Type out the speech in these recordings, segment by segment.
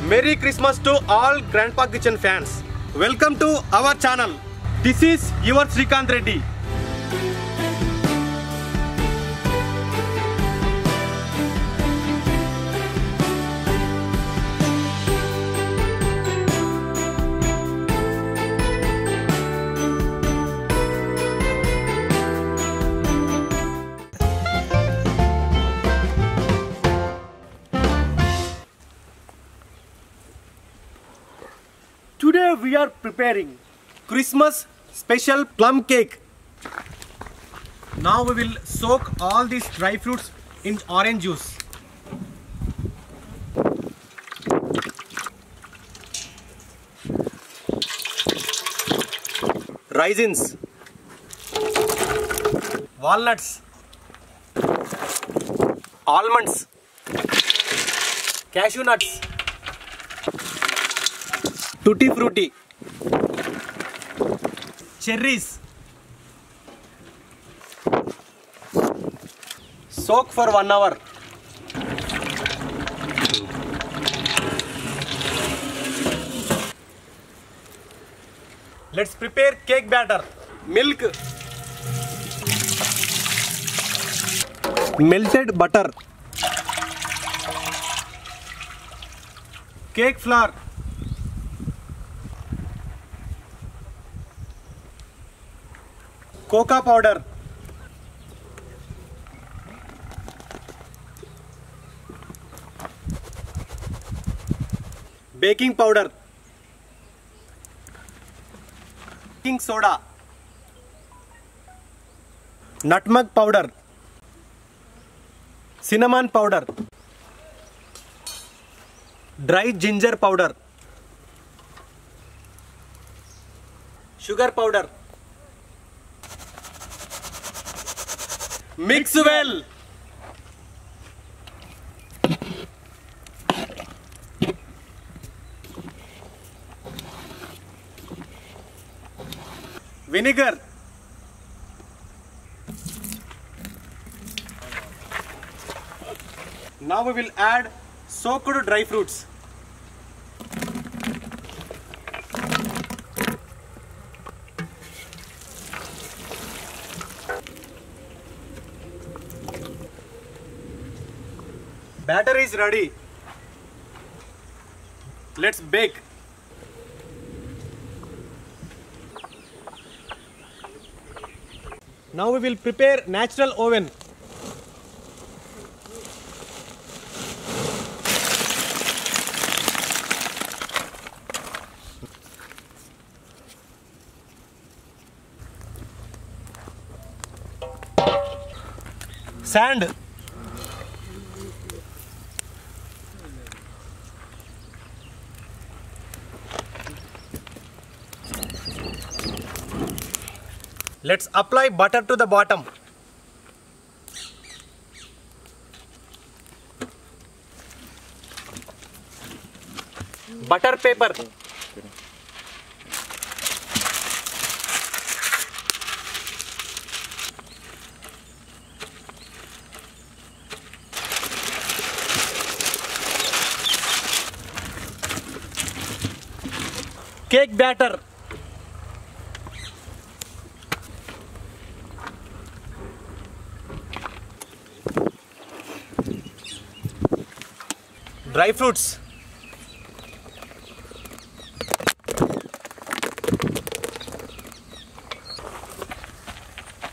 Merry Christmas to all Grandpa Kitchen fans. Welcome to our channel. This is your Srikanth Reddy. Today we are preparing Christmas special plum cake. Now we will soak all these dry fruits in orange juice. Raisins, walnuts, almonds, cashew nuts, tutti frutti, cherries. Soak for 1 hour. Let's prepare cake batter. Milk, melted butter, cake flour, cocoa powder, baking powder, baking soda, nutmeg powder, cinnamon powder, dry ginger powder, sugar powder. Mix well. Vinegar. Now we will add soaked dry fruits. Batter is ready. Let's bake. Now we will prepare natural oven. Sand. Let's apply butter to the bottom. Butter paper. Cake batter. Dry fruits.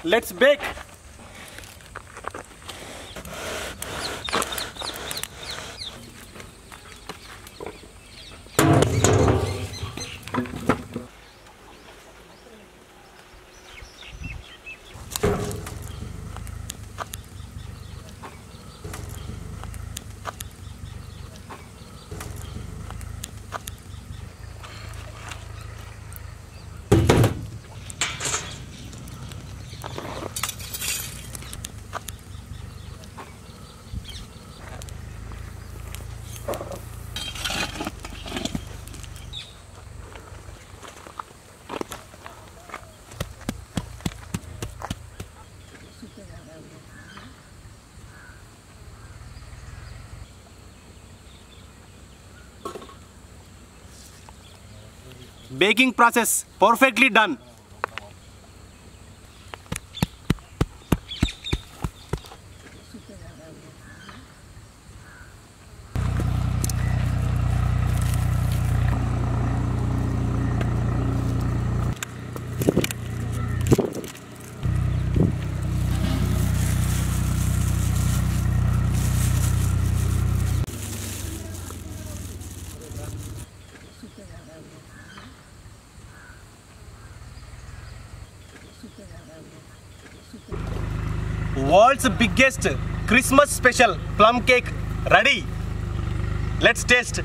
Let's bake. Baking process perfectly done. World's biggest Christmas special plum cake ready. Let's taste.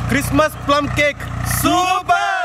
Christmas plum cake, super!